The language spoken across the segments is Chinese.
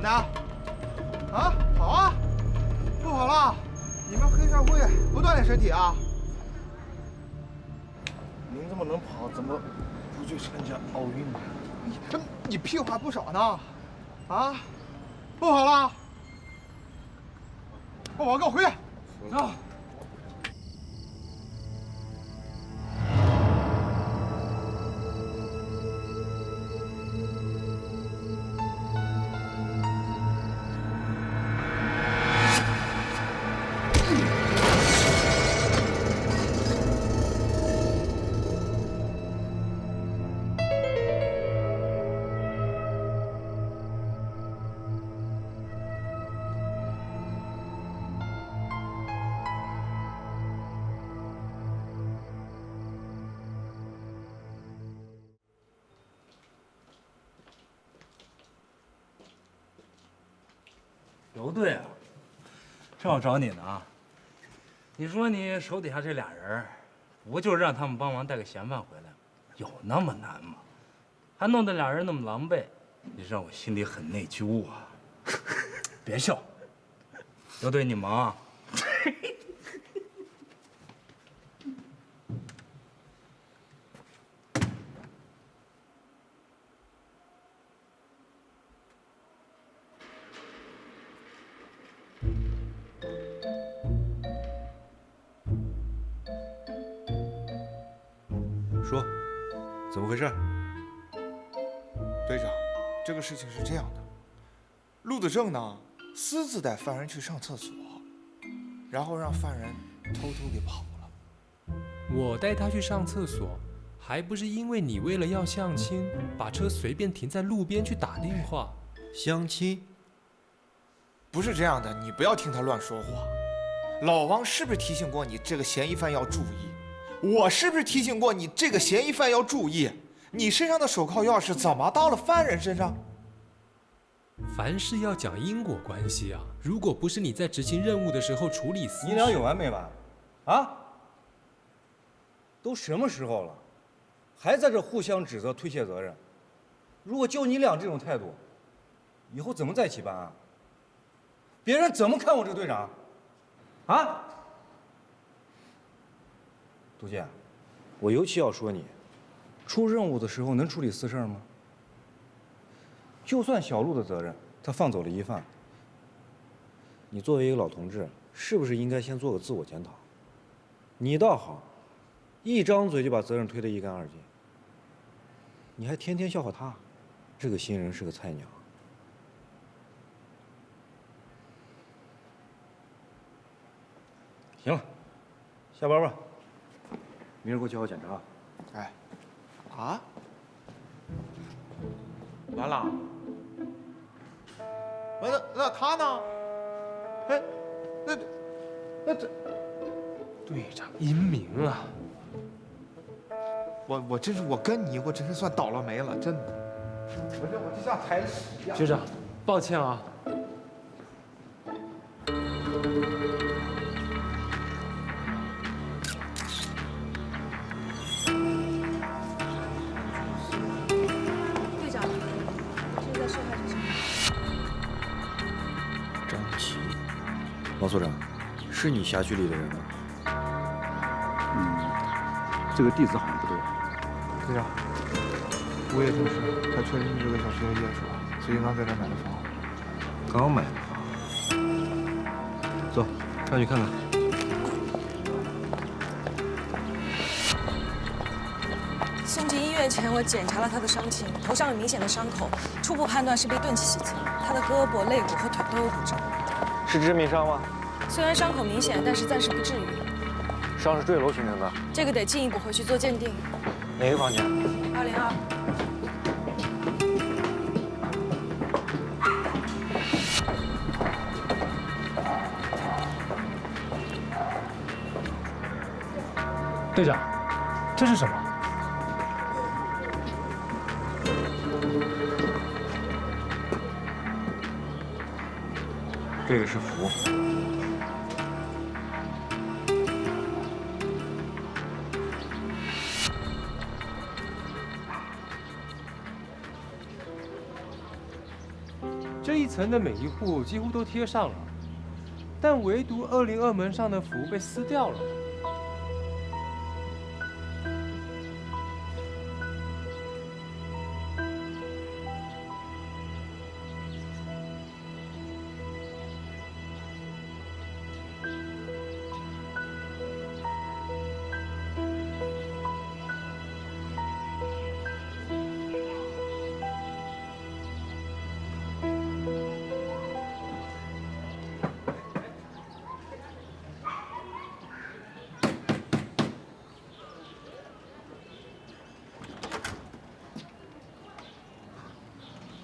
的？啊，跑啊！不跑了！你们黑社会不锻炼身体啊？您这么能跑，怎么不去参加奥运呢？你屁话不少呢！啊，不跑了！不跑，跟我回去！走。刘队啊，正好找你呢。你说你手底下这俩人，不就是让他们帮忙带个嫌犯回来吗？有那么难吗？还弄得俩人那么狼狈，你让我心里很内疚啊。别笑，刘队你忙啊。说，怎么回事？队长，这个事情是这样的，陆子正呢私自带犯人去上厕所，然后让犯人偷偷给跑了。我带他去上厕所，还不是因为你为了要相亲，把车随便停在路边去打电话？相亲？不是这样的，你不要听他乱说话。老王是不是提醒过你这个嫌疑犯要注意？我是不是提醒过你这个嫌疑犯要注意？你身上的手铐钥匙怎么到了犯人身上？凡事要讲因果关系啊！如果不是你在执行任务的时候处理私事，你俩有完没完？啊？都什么时候了，还在这互相指责、推卸责任？如果就你俩这种态度，以后怎么在一起办案？别人怎么看我这个队长？啊？杜建，我尤其要说你，出任务的时候能处理私事吗？就算小陆的责任，他放走了疑犯，你作为一个老同志，是不是应该先做个自我检讨？你倒好，一张嘴就把责任推得一干二净，你还天天笑话他，这个新人是个菜鸟。行了，下班吧。明儿给我叫好检查。哎，啊？完了？那他呢？哎，那这队长英明啊！我真是我真是算倒了霉了，真的。我就像踩了屎一样。局长，抱歉啊。队长，现在受害者是张琪，王所长，是你辖区里的人吗？这个地址好像不对。队长，我也证实，他确实是这个小区的业主，所以刚在这买的房。刚买的房。走，上去看看。送进医院前，我检查了他的伤情，头上有明显的伤口，初步判断是被钝器袭击。他的胳膊、肋骨和腿都有骨折。是致命伤吗？虽然伤口明显，但是暂时不至于。伤是坠楼形成的。这个得进一步回去做鉴定。哪个房间202。队长，这是什么？这个是符。这一层的每一户几乎都贴上了，但唯独202门上的符被撕掉了。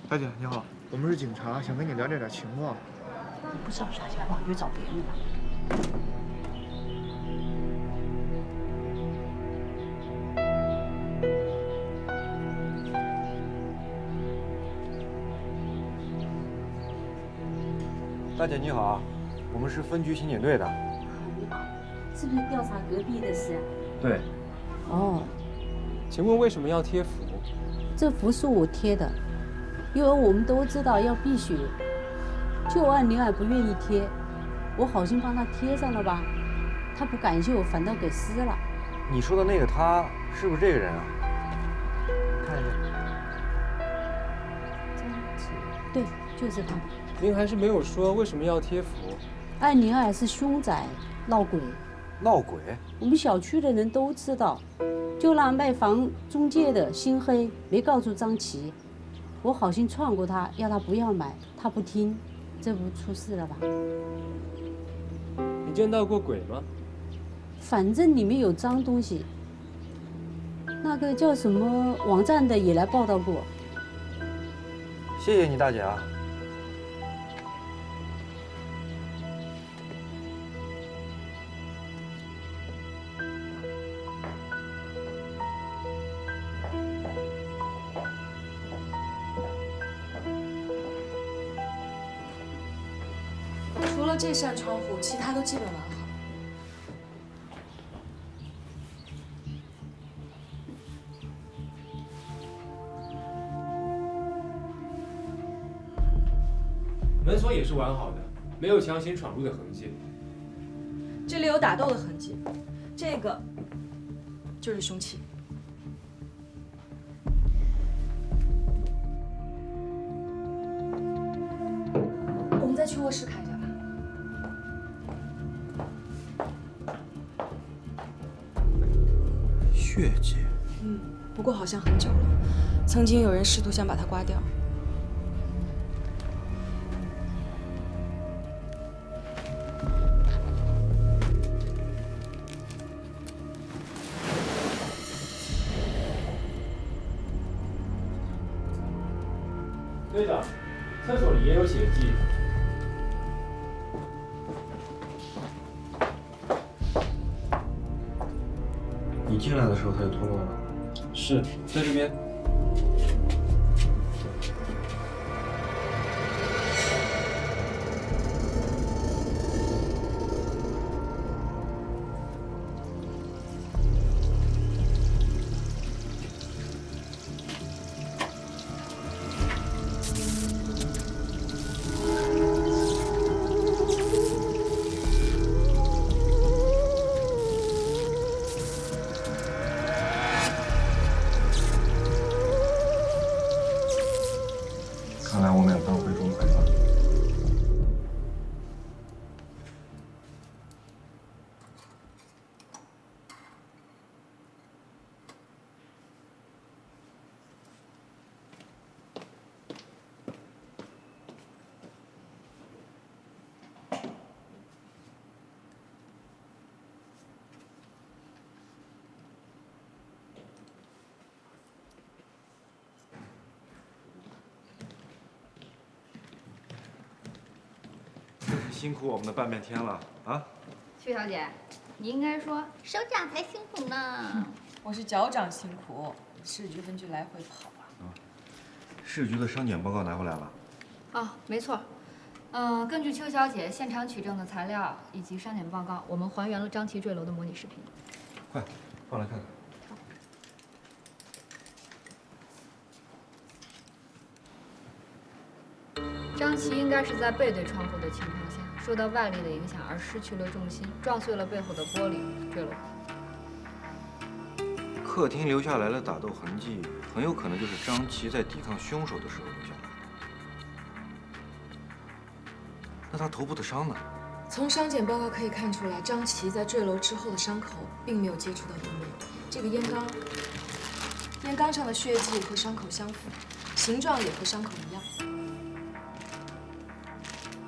大姐你好，我们是警察，想跟你了解点情况。不知道啥情况，又找别人了。大姐你好，我们是分局刑警队的。你好，是不是调查隔壁的事啊？对，哦，请问为什么要贴符？这符是我贴的，因为我们都知道要避雪，就按宁儿不愿意贴，我好心帮他贴上了吧，他不感谢我，反倒给撕了。你说的那个他是不是这个人啊？看一下。对，就是他。您还是没有说为什么要贴符。按宁儿是凶宅闹鬼，闹鬼？我们小区的人都知道，就那卖房中介的心黑没告诉张琪，我好心劝过他，要他不要买，他不听，这不出事了吧？你见到过鬼吗？反正里面有脏东西。那个叫什么网站的也来报道过。谢谢你大姐啊。除了这扇窗户，其他都基本完好。门锁也是完好的，没有强行闯入的痕迹。这里有打斗的痕迹，这个就是凶器。我们再去卧室看一下吧。血迹。不过好像很久了，曾经有人试图想把它刮掉。队长，厕所里也有血迹。你进来的时候他就脱落了。是在这边。看来我们要当回钟馗了。辛苦我们的半边天了啊！曲小姐，你应该说首长才辛苦呢。我是脚长辛苦，市局分局来回跑啊。市局的商检报告拿回来了。哦，没错。根据邱小姐现场取证的材料以及商检报告，我们还原了张琪坠楼的模拟视频。快，放来看看。张琪应该是在背对窗户的情况下，受到外力的影响而失去了重心，撞碎了背后的玻璃，坠楼。客厅留下来的打斗痕迹，很有可能就是张琪在抵抗凶手的时候留下来的。那他头部的伤呢？从伤检报告可以看出来，张琪在坠楼之后的伤口并没有接触到地面。这个烟缸上的血迹和伤口相符，形状也和伤口一样。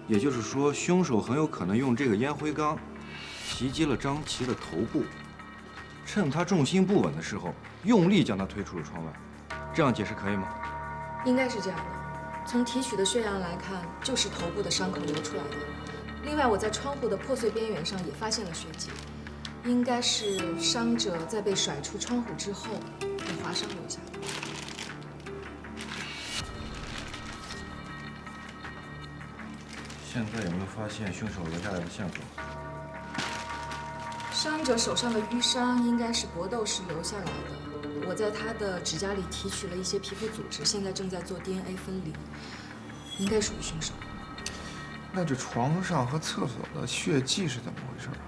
也就是说，凶手很有可能用这个烟灰缸袭击了张琪的头部，趁他重心不稳的时候，用力将他推出了窗外。这样解释可以吗？应该是这样的。从提取的血样来看，就是头部的伤口流出来的。另外，我在窗户的破碎边缘上也发现了血迹，应该是伤者在被甩出窗户之后被划伤留下的。现在有没有发现凶手留下来的线索？伤者手上的淤伤应该是搏斗时留下来的。我在他的指甲里提取了一些皮肤组织，现在正在做 DNA 分离，应该属于凶手。那这床上和厕所的血迹是怎么回事啊？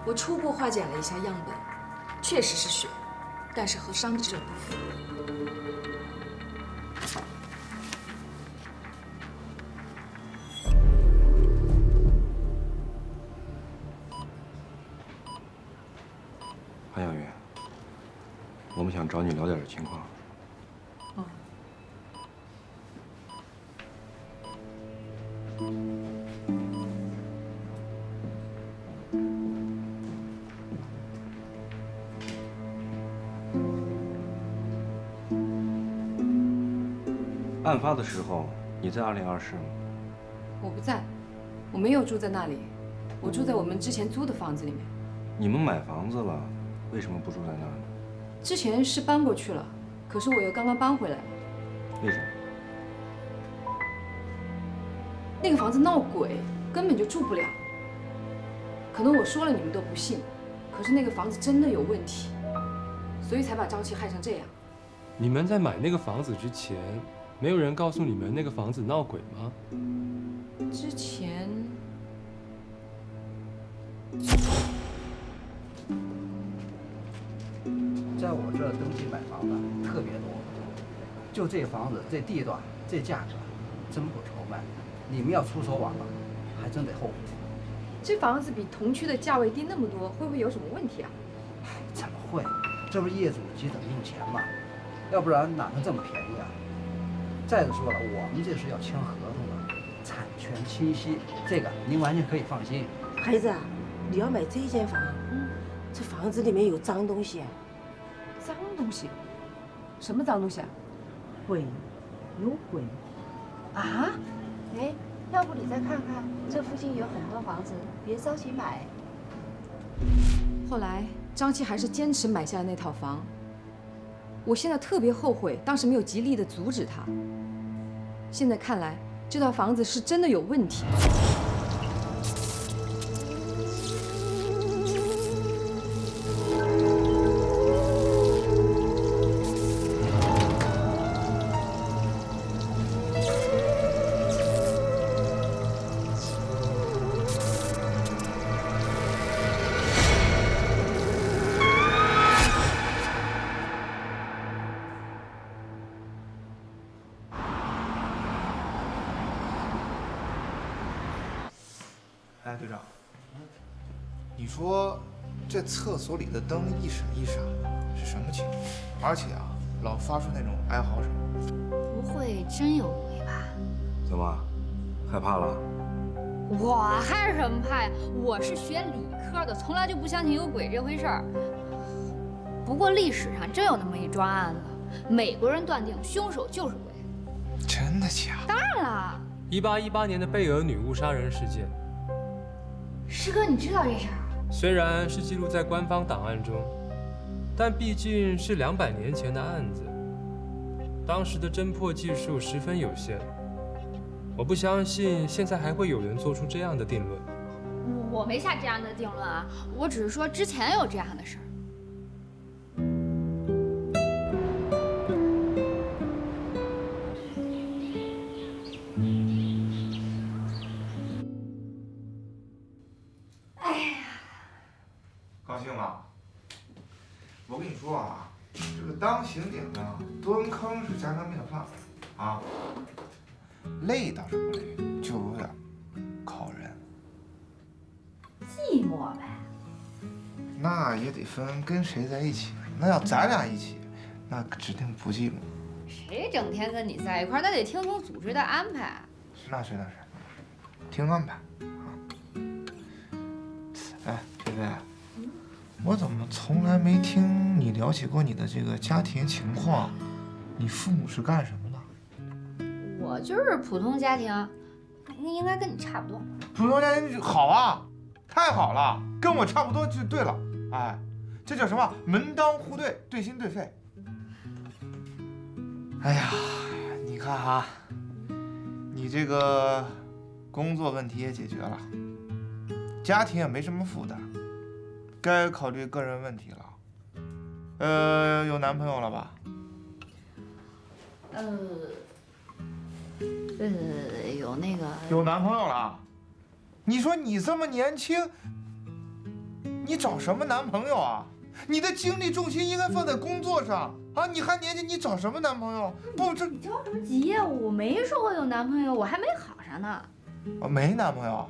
我初步化检了一下样本，确实是血，但是和伤者不符。韩小云，我们想找你聊点情况。哦。案发的时候，你在202室吗？我不在，我没有住在那里，我住在我们之前租的房子里面。你们买房子了，为什么不住在那呢？之前是搬过去了，可是我又刚刚搬回来了。为什么？那个房子闹鬼，根本就住不了。可能我说了你们都不信，可是那个房子真的有问题，所以才把张琪害成这样。你们在买那个房子之前，没有人告诉你们那个房子闹鬼吗？之前在我这儿登记买房的特别多，就这房子、这地段、这价格，真不愁卖。你们要出手晚了，还真得后悔。这房子比同区的价位低那么多，会不会有什么问题啊？怎么会？这不是业主急等用钱吗？要不然哪能这么便宜啊？再者说了，我们这是要签合同的，产权清晰，这个您完全可以放心。孩子，你要买这间房，这房子里面有脏东西。脏东西？什么脏东西啊？鬼，有鬼。啊？哎，要不你再看看，这附近有很多房子，别着急买。后来张琪还是坚持买下了那套房。我现在特别后悔，当时没有极力的阻止他。现在看来，这套房子是真的有问题。哎，队长，你说这厕所里的灯一闪一闪的，是什么情况？而且啊，老发出那种哀嚎声。不会真有鬼吧？怎么，害怕了？我害什么怕呀？我是学理科的，从来就不相信有鬼这回事儿。不过历史上真有那么一桩案子，美国人断定凶手就是鬼。真的假的？当然啦。1818年的贝尔女巫杀人事件，师哥，你知道这事儿？虽然是记录在官方档案中，但毕竟是200年前的案子，当时的侦破技术十分有限。我不相信现在还会有人做出这样的定论。我没下这样的定论啊，我只是说之前有这样的事儿。说啊，这个当刑警呢，蹲坑是家常便饭啊。累倒是不累，就有点考人。寂寞呗。那也得分跟谁在一起。那要咱俩一起，那指定不寂寞。谁整天跟你在一块儿，那得听从组织的安排。那是，听安排啊。哎，菲菲，我怎么从来没听你聊起过你的这个家庭情况？你父母是干什么的？我就是普通家庭，应该跟你差不多。普通家庭好啊，太好了，跟我差不多就对了。哎，这叫什么？门当户对，对心对肺。哎呀，你看哈，你这个工作问题也解决了，家庭也没什么负担，该考虑个人问题了。有男朋友了吧？有那个有男朋友了？你说你这么年轻，你找什么男朋友啊？你的精力重心应该放在工作上啊！你还年轻，你找什么男朋友？不，这你着什么急呀？我没说我有男朋友，我还没考上呢。没男朋友？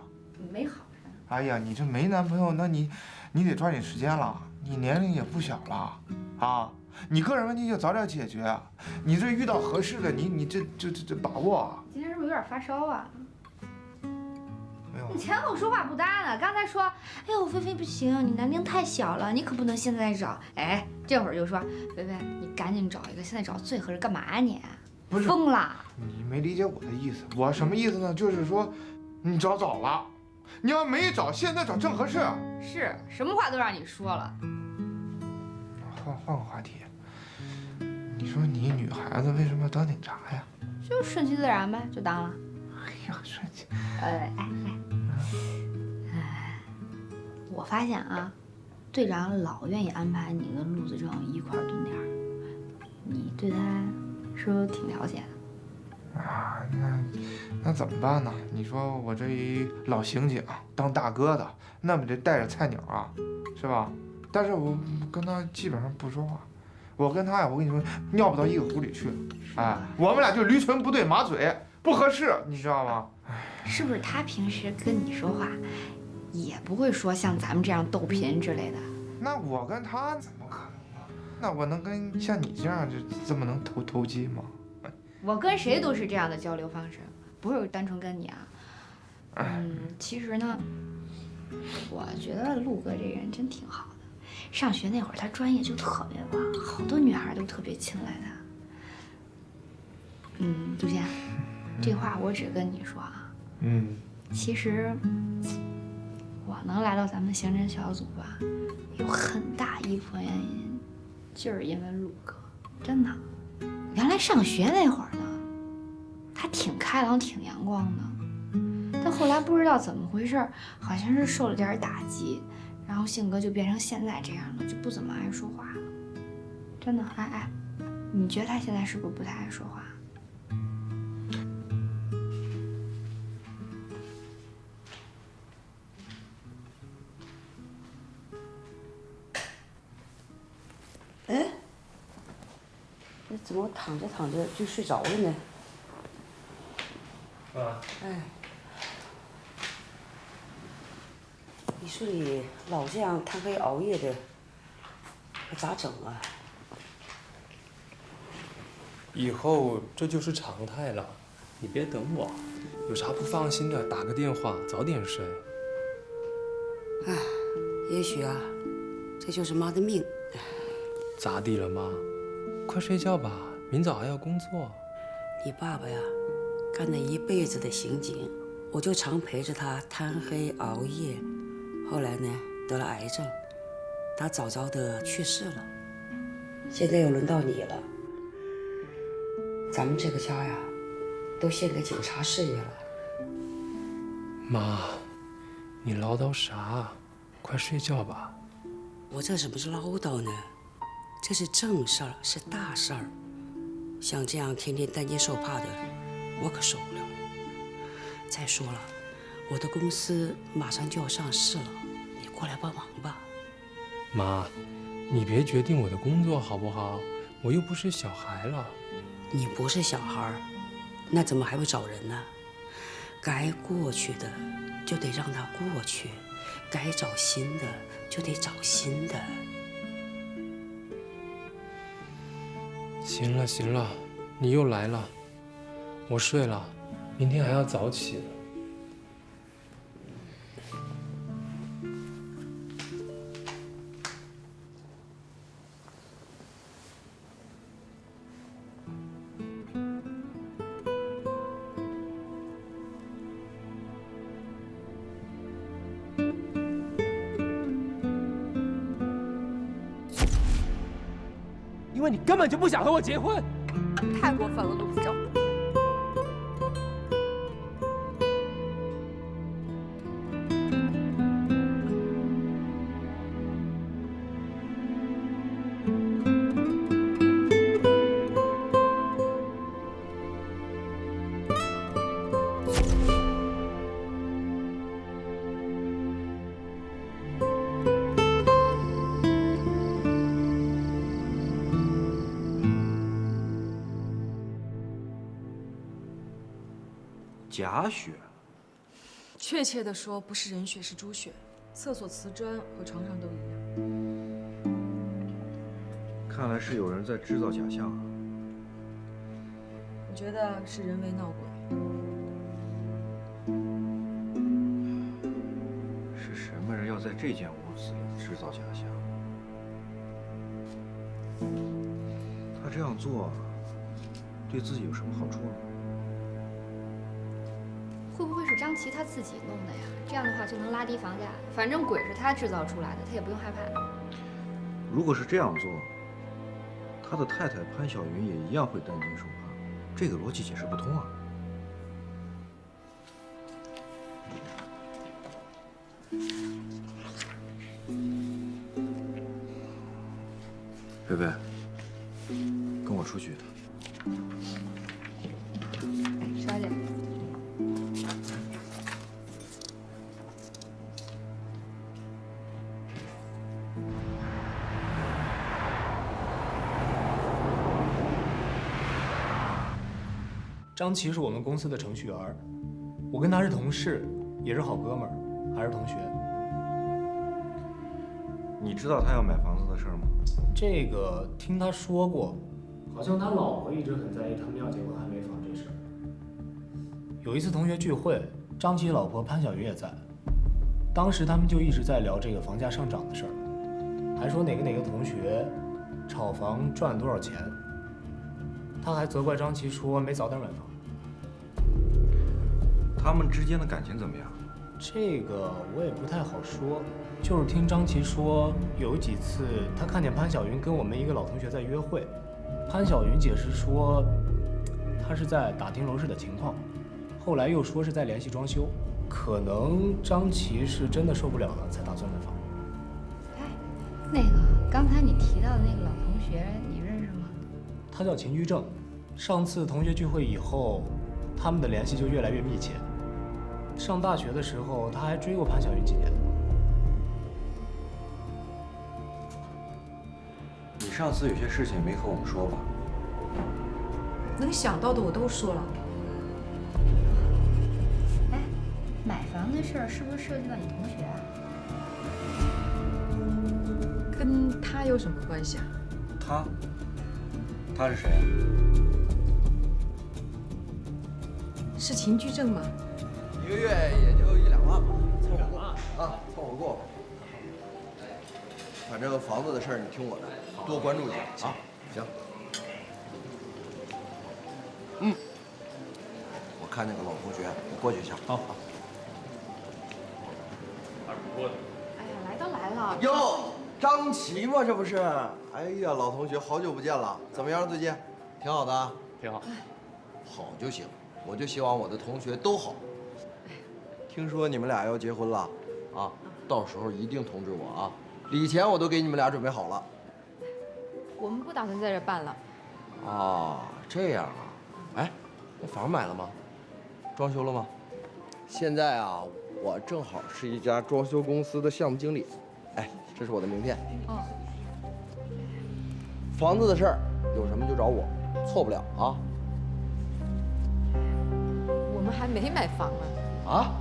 没考上。哎呀，你这没男朋友，那你得抓紧时间了。你年龄也不小了啊！你个人问题就早点解决。你这遇到合适的，你这把握啊。今天是不是有点发烧啊？没有。你前后说话不搭呢。刚才说，哎呦，菲菲不行，你年龄太小了，你可不能现在找。哎，这会儿就说，菲菲，你赶紧找一个，现在找最合适。干嘛呀你？不是疯了？你没理解我的意思。我什么意思呢？就是说，你找早了，你要没找，现在找正合适。是什么话都让你说了。换个话题。你说你女孩子为什么要当警察呀？就顺其自然呗，就当了。哎呀，顺其。我发现啊，队长老愿意安排你跟陆子正一块蹲点儿，你对他是不是挺了解的？啊，那怎么办呢？你说我这一老刑警当大哥的，那么得带着菜鸟啊，是吧？但是我跟他基本上不说话，我跟他呀，我跟你说尿不到一个壶里去，哎，我们俩就驴唇不对马嘴，不合适，你知道吗？是不是他平时跟你说话，也不会说像咱们这样逗贫之类的？那我跟他怎么可能呢？那我能跟像你这样就这么能投机吗？我跟谁都是这样的交流方式，不是单纯跟你啊。其实呢，我觉得陆哥这人真挺好的。上学那会儿，他专业就特别棒，好多女孩都特别青睐他。杜健，这话我只跟你说啊。其实我能来到咱们刑侦小组吧，有很大一部分原因就是因为陆哥，真的。原来上学那会儿呢，他挺开朗、挺阳光的，但后来不知道怎么回事，好像是受了点打击，然后性格就变成现在这样了，就不怎么爱说话了。真的，你觉得他现在是不是不太爱说话？哎，那怎么躺着躺着就睡着了呢？哎，你说你老这样贪黑熬夜的，可咋整啊？以后这就是常态了，你别等我，有啥不放心的打个电话，早点睡。哎，也许啊，这就是妈的命。咋地了妈？快睡觉吧，明早还要工作。你爸爸呀，干了一辈子的刑警，我就常陪着他贪黑熬夜，后来呢得了癌症，他早早的去世了。现在又轮到你了，咱们这个家呀，都献给警察事业了。妈，你唠叨啥？快睡觉吧。我这怎么是唠叨呢？这是正事儿，是大事儿。像这样天天担惊受怕的，我可受不了。再说了，我的公司马上就要上市了，你过来帮忙吧。妈，你别决定我的工作好不好？我又不是小孩了。你不是小孩儿，那怎么还会找人呢？该过去的就得让它过去，该找新的就得找新的。行了行了，你又来了，我睡了，明天还要早起呢。因为你根本就不想和我结婚。太过分了，陆子正。假血，确切的说，不是人血，是猪血。厕所瓷砖和床上都一样。看来是有人在制造假象啊。我觉得是人为闹鬼。是什么人要在这间屋子里制造假象？他这样做，对自己有什么好处呢？会不会是张琪他自己弄的呀？这样的话就能拉低房价，反正鬼是他制造出来的，他也不用害怕。如果是这样做，他的太太潘晓云也一样会担惊受怕，这个逻辑解释不通啊。贝贝，跟我出去。少姐。张琪是我们公司的程序员，我跟他是同事，也是好哥们儿，还是同学。你知道他要买房子的事儿吗？这个听他说过，好像他老婆一直很在意他们要结婚还没房这事儿。有一次同学聚会，张琪老婆潘晓云也在，当时他们就一直在聊这个房价上涨的事儿，还说哪个同学炒房赚了多少钱。他还责怪张琪说没早点买房。他们之间的感情怎么样？这个我也不太好说，就是听张琪说，有几次他看见潘晓云跟我们一个老同学在约会，潘晓云解释说，他是在打听楼市的情况，后来又说是在联系装修，可能张琪是真的受不了了，才打算买房。哎，那个刚才你提到的那个老同学，你认识吗？他叫秦居正，上次同学聚会以后，他们的联系就越来越密切。上大学的时候，他还追过潘晓云几年。你上次有些事情没和我们说吧？能想到的我都说了。哎，买房的事儿是不是涉及到你同学啊？跟他有什么关系啊？他是谁啊？是秦居正吗？1个月也就1、2万吧，凑合过啊，凑合过吧。反正房子的事儿你听我的，多关注一下啊。行。我看那个老同学，我过去一下。好。哎呀，来都来了。哟，张琪嘛，这不是？哎呀，老同学，好久不见了，怎么样？最近挺好的啊？挺好。好就行，我就希望我的同学都好。听说你们俩要结婚了，啊，到时候一定通知我啊，礼钱我都给你们俩准备好了。我们不打算在这办了。啊，这样啊，哎，那房买了吗？装修了吗？现在啊，我正好是一家装修公司的项目经理，哎，这是我的名片。哦，房子的事儿有什么就找我，错不了啊。我们还没买房呢。啊？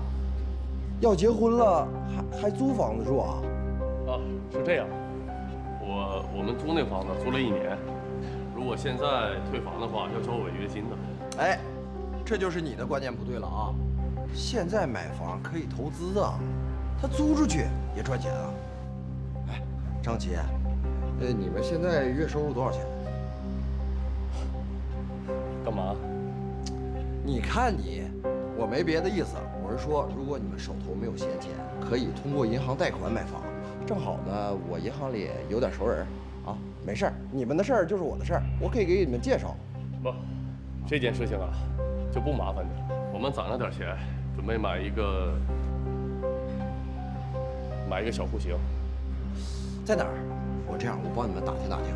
要结婚了还租房子住啊？啊，是这样，我们租那房子租了1年，如果现在退房的话，要交违约金的。哎，这就是你的观念不对了啊！现在买房可以投资啊，他租出去也赚钱啊。哎，张琪，你们现在月收入多少钱？干嘛？你看你，我没别的意思，我是说，如果你们手头没有闲钱，可以通过银行贷款买房。正好呢，我银行里有点熟人，啊，没事儿，你们的事儿就是我的事儿，我可以给你们介绍。不，这件事情啊，就不麻烦你了。我们攒了点钱，准备买一个小户型。在哪儿？我这样，我帮你们打听打听，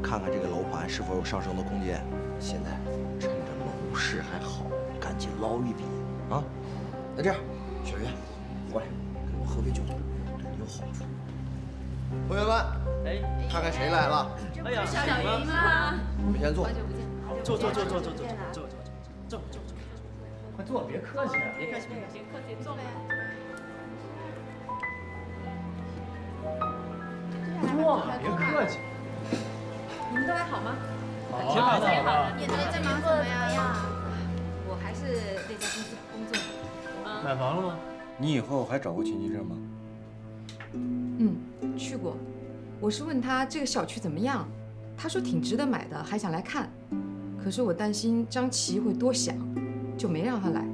看看这个楼盘是否有上升的空间。现在趁着楼市还好，赶紧捞一笔啊！那这样，小袁，过来，跟我喝杯酒，对你有好处。同学们，哎，看看谁来了？哎呀，小云啊！你们先坐。坐，快坐，别客气，别客气，坐呗。坐，别客气。你们都还好吗？挺好的，挺好的。你在忙什么呀？我还是那家公司工作。买房了吗？你以后还找过秦医生吗？去过。我是问他这个小区怎么样，他说挺值得买的，还想来看。可是我担心张琪会多想，就没让他来。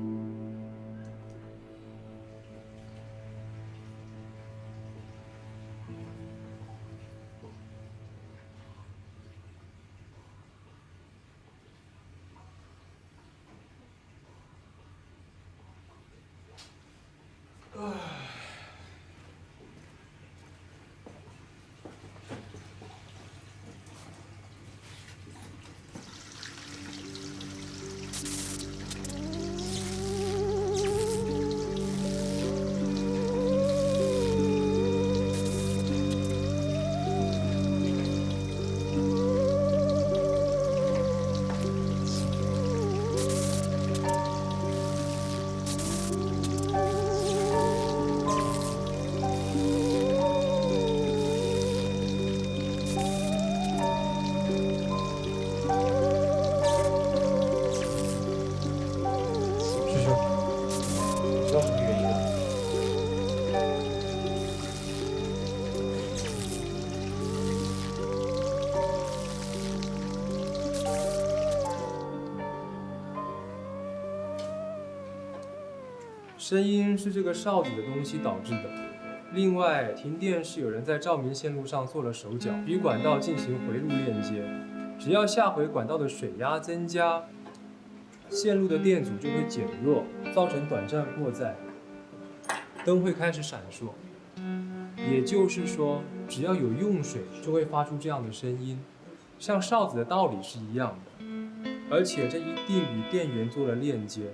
声音是这个哨子的东西导致的。另外，停电是有人在照明线路上做了手脚，与管道进行回路链接。只要下回管道的水压增加，线路的电阻就会减弱，造成短暂过载，灯会开始闪烁。也就是说，只要有用水，就会发出这样的声音，像哨子的道理是一样的。而且这一定与电源做了链接。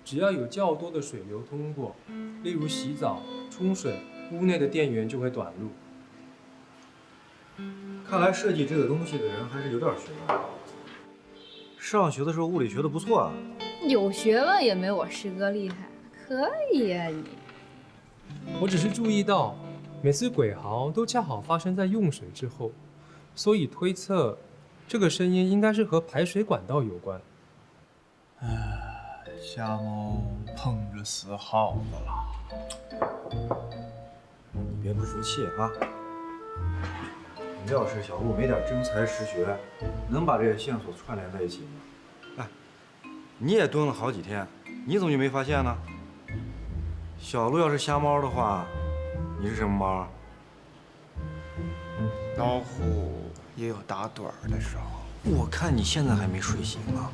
只要有较多的水流通过，例如洗澡、冲水，屋内的电源就会短路。看来设计这个东西的人还是有点学问。上学的时候物理学的不错啊。有学问也没我师哥厉害，可以呀你。我只是注意到，每次鬼嚎都恰好发生在用水之后，所以推测，这个声音应该是和排水管道有关。夏某碰着死耗子了。你别不服气啊！要是小陆没点真才实学，能把这些线索串联在一起吗？哎，你也蹲了好几天，你怎么就没发现呢？小陆要是瞎猫的话，你是什么猫？老虎也有打盹儿的时候。我看你现在还没睡醒呢。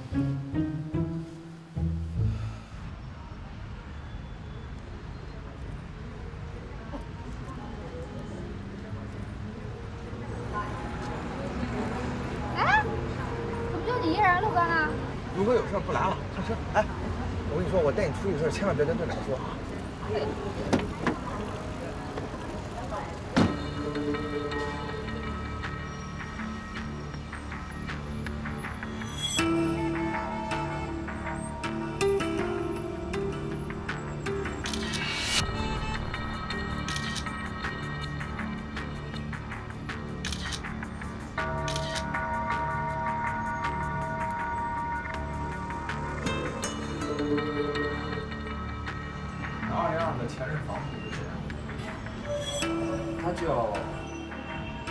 如果有事不来了，上车。哎，我跟你说，我带你出去的事千万别跟队长说啊。叫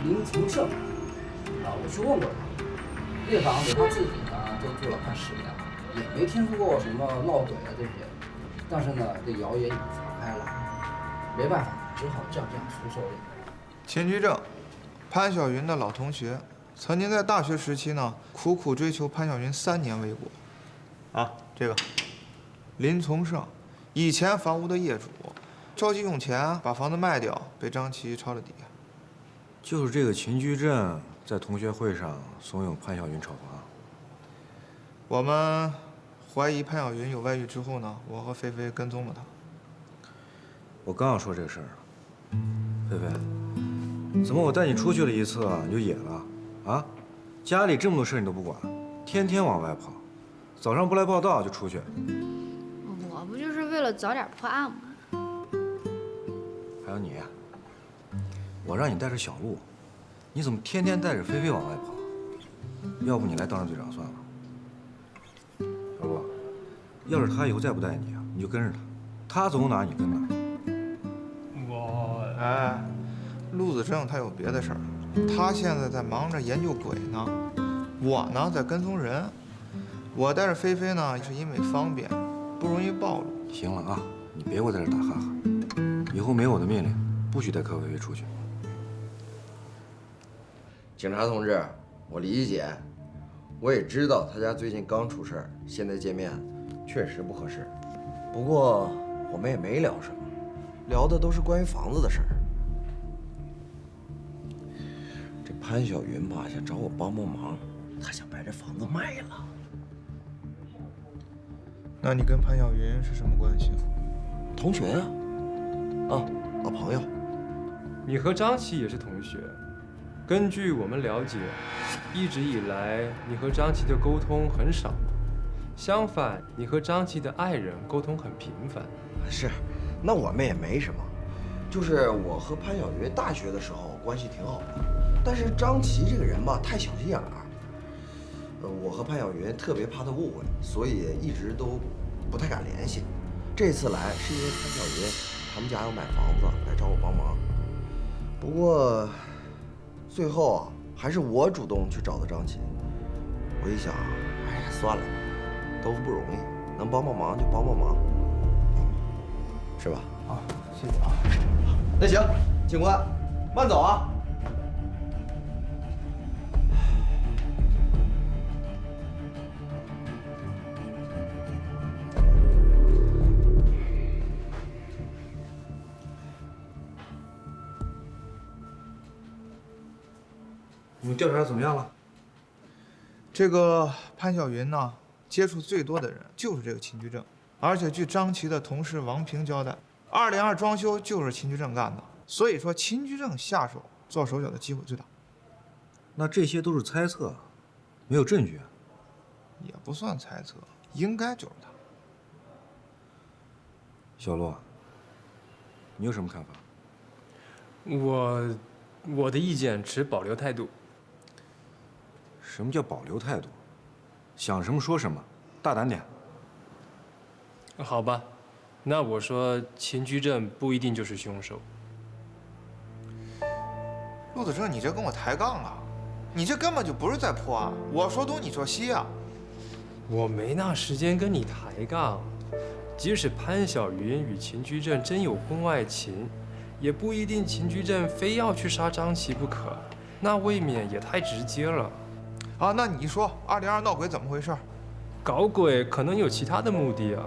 林从胜啊，我去问过他，那房子他自己呢都住了快10年了，也没听说过什么闹鬼啊这些。但是呢，这谣言已经传开了，没办法，只好降出手里。秦居正，潘晓云的老同学，曾经在大学时期呢，苦苦追求潘晓云3年未果。啊，这个林从胜，以前房屋的业主，着急用钱把房子卖掉，被张琪抄了底。就是这个秦居正在同学会上怂恿潘晓云炒房。我们怀疑潘晓云有外遇之后呢，我和菲菲跟踪了她。我刚要说这个事儿呢，菲菲，怎么我带你出去了一次你就野了？啊，家里这么多事你都不管，天天往外跑，早上不来报道就出去。我不就是为了早点破案吗？还有你，我让你带着小路，你怎么天天带着菲菲往外跑？要不你来当上队长算了。小路，要是他以后再不带你你就跟着他，他走哪儿你跟哪儿。哎，陆子正他有别的事儿，他现在在忙着研究鬼呢，我呢在跟踪人。我带着菲菲呢，是因为方便，不容易暴露。行了啊，你别给我在这打哈哈。以后没我的命令，不许带柯菲菲出去。警察同志，我理解，我也知道他家最近刚出事儿，现在见面确实不合适。不过我们也没聊什么，聊的都是关于房子的事儿。这潘晓云吧，想找我帮忙，他想把这房子卖了。那你跟潘晓云是什么关系？同学啊，老朋友。你和张琪也是同学。根据我们了解，一直以来你和张琪的沟通很少，相反，你和张琪的爱人沟通很频繁。是，那我们也没什么，就是我和潘晓云大学的时候关系挺好的，但是张琪这个人吧太小心眼儿，我和潘晓云特别怕他误会，所以一直都不太敢联系。这次来是因为潘晓云他们家要买房子，来找我帮忙。不过最后还是我主动去找的张琪。我一想，哎呀，算了吧，都不容易，能帮帮忙就帮帮忙，是吧？啊，谢谢啊。那行，警官，慢走啊。你们调查怎么样了？这个潘晓云呢，接触最多的人就是这个秦居正，而且据张琪的同事王平交代，202装修就是秦居正干的，所以说秦居正下手做手脚的机会最大。那这些都是猜测，没有证据。也不算猜测，应该就是他。小陆，你有什么看法？我的意见持保留态度。什么叫保留态度？想什么说什么，大胆点。好吧，那我说秦居正不一定就是凶手。陆子正，你这跟我抬杠啊！你这根本就不是在破案，我说东你说西啊！我没那时间跟你抬杠。即使潘晓云与秦居正真有婚外情，也不一定秦居正非要去杀张琪不可，那未免也太直接了。啊，那你说202闹鬼怎么回事？搞鬼可能有其他的目的啊。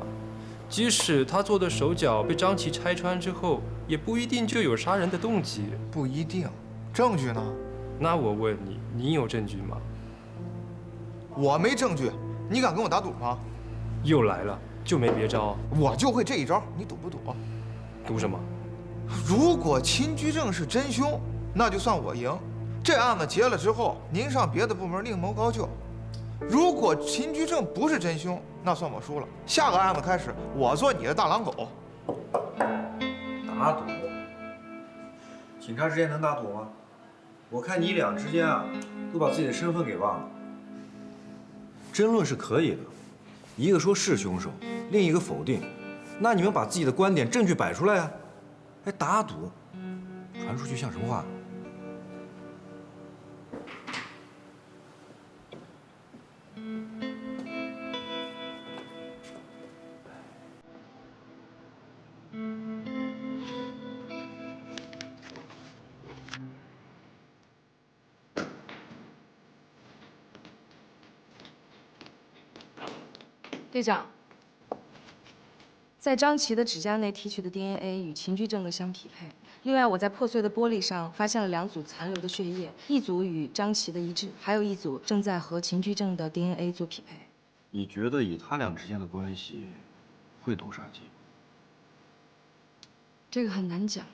即使他做的手脚被张琪拆穿之后，也不一定就有杀人的动机。不一定，证据呢？那我问你，你有证据吗？我没证据，你敢跟我打赌吗？又来了，就没别招？我就会这一招，你赌不赌？赌什么？如果秦居正是真凶，那就算我赢。这案子结了之后，您上别的部门另谋高就。如果秦居正不是真凶，那算我输了。下个案子开始，我做你的大狼狗。打赌？警察之间能打赌吗？我看你俩之间都把自己的身份给忘了。争论是可以的，一个说是凶手，另一个否定，那你们把自己的观点、证据摆出来啊！哎，打赌，传传出去像什么话？队长，在张琪的指甲内提取的 DNA 与秦居正的相匹配。另外，我在破碎的玻璃上发现了2组残留的血液，一组与张琪的一致，还有一组正在和秦居正的 DNA 做匹配。你觉得以他俩之间的关系，会动杀机？这个很难讲，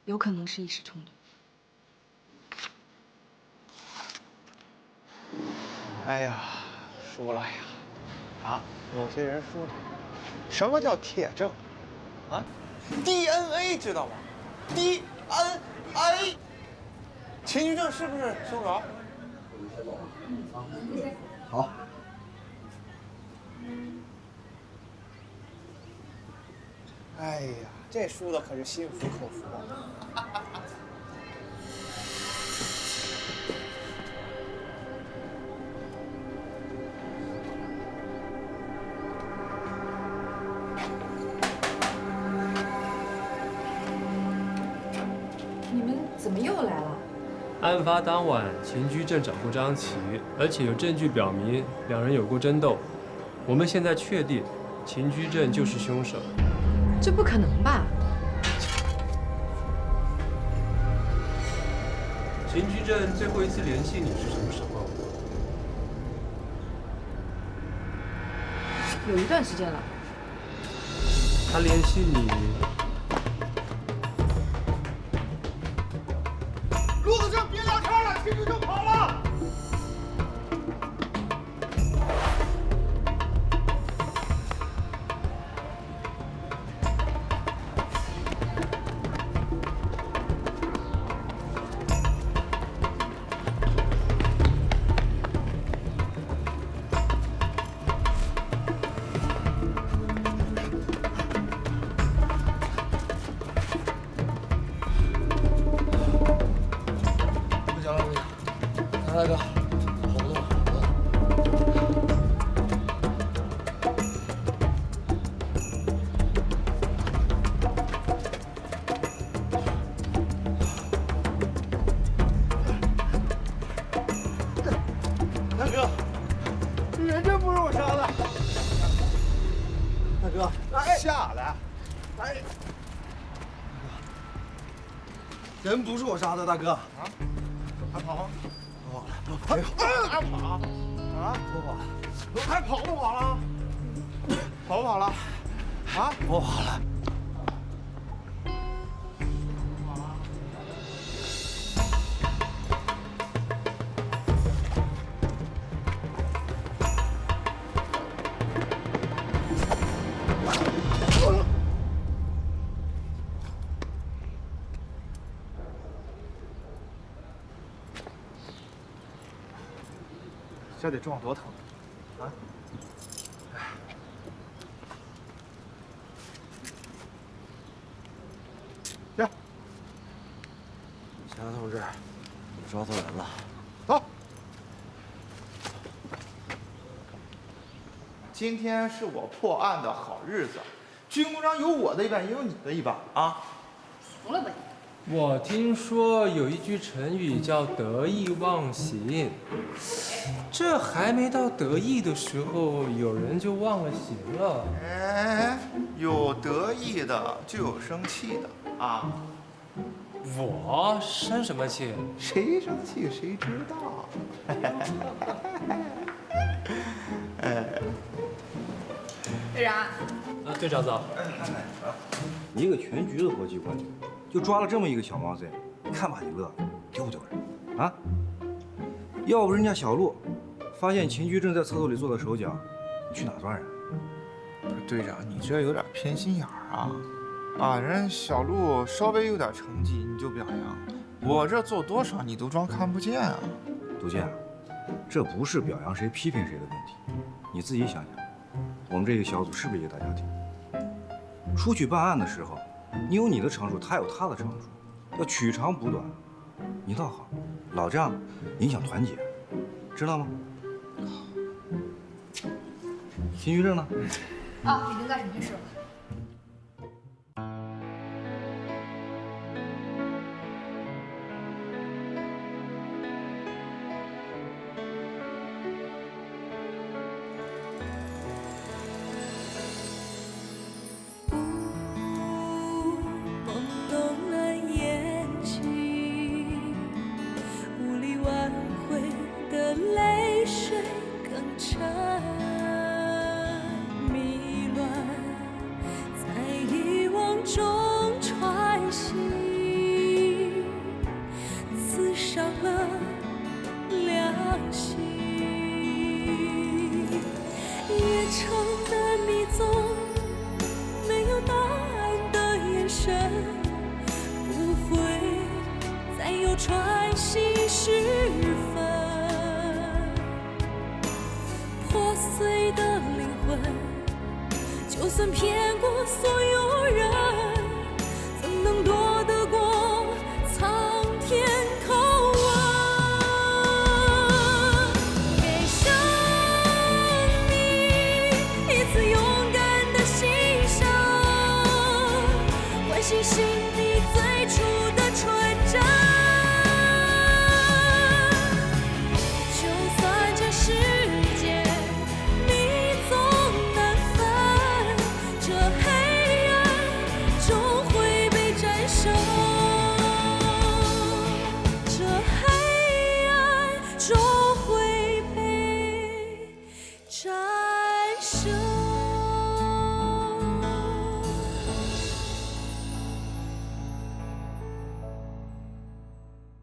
有可能是一时冲动。哎呀，说了呀，啊，有些人说了，什么叫铁证？啊 ，DNA 知道吗 ？DNA， 秦居正是不是凶手？好。哎呀，这输的可是心服口服啊！你们怎么又来了？案发当晚，秦居正找过张琪，而且有证据表明两人有过争斗。我们现在确定，秦居正就是凶手。这不可能吧？秦居正最后一次联系你是什么时候？有一段时间了。他联系你。陆子正，别聊天了，秦居正跑了。大哥，跑不动了，大哥，人真不是我杀的。大哥，下来。哎，人不是我杀的，大哥。啊，还跑吗？跑了，还跑？啊？不跑了，还跑不跑了？跑不跑了？啊？不跑了。这得撞多疼啊！呀，钱同志，抓错人了。走。今天是我破案的好日子，军功章有我的一半，也有你的一半啊！服了吧你！我听说有一句成语叫“得意忘形”，这还没到得意的时候，有人就忘了形了。哎，有得意的就有生气的啊！我生什么气？谁生气谁知道。哎，队长。啊，队长早。一个全局的国际冠军，就抓了这么一个小毛贼，看把你乐的，丢不丢人？啊？要不人家小陆发现秦居正在厕所里做的手脚，去哪抓人？不是队长，你这有点偏心眼儿啊！啊，人小陆稍微有点成绩你就表扬，我这做多少你都装看不见啊！杜健，这不是表扬谁批评谁的问题，你自己想想，我们这个小组是不是一个大家庭？出去办案的时候，你有你的长处，他有他的长处，要取长补短。你倒好，老这样影响团结，知道吗？秦居正呢？啊，已经在审讯室了。就算骗过所有人，怎能躲得过苍天拷问？给生命一次勇敢的牺牲，唤醒心里最初的纯真。就算这世界你总难分，这黑暗终会被战胜，这黑暗终会被战胜。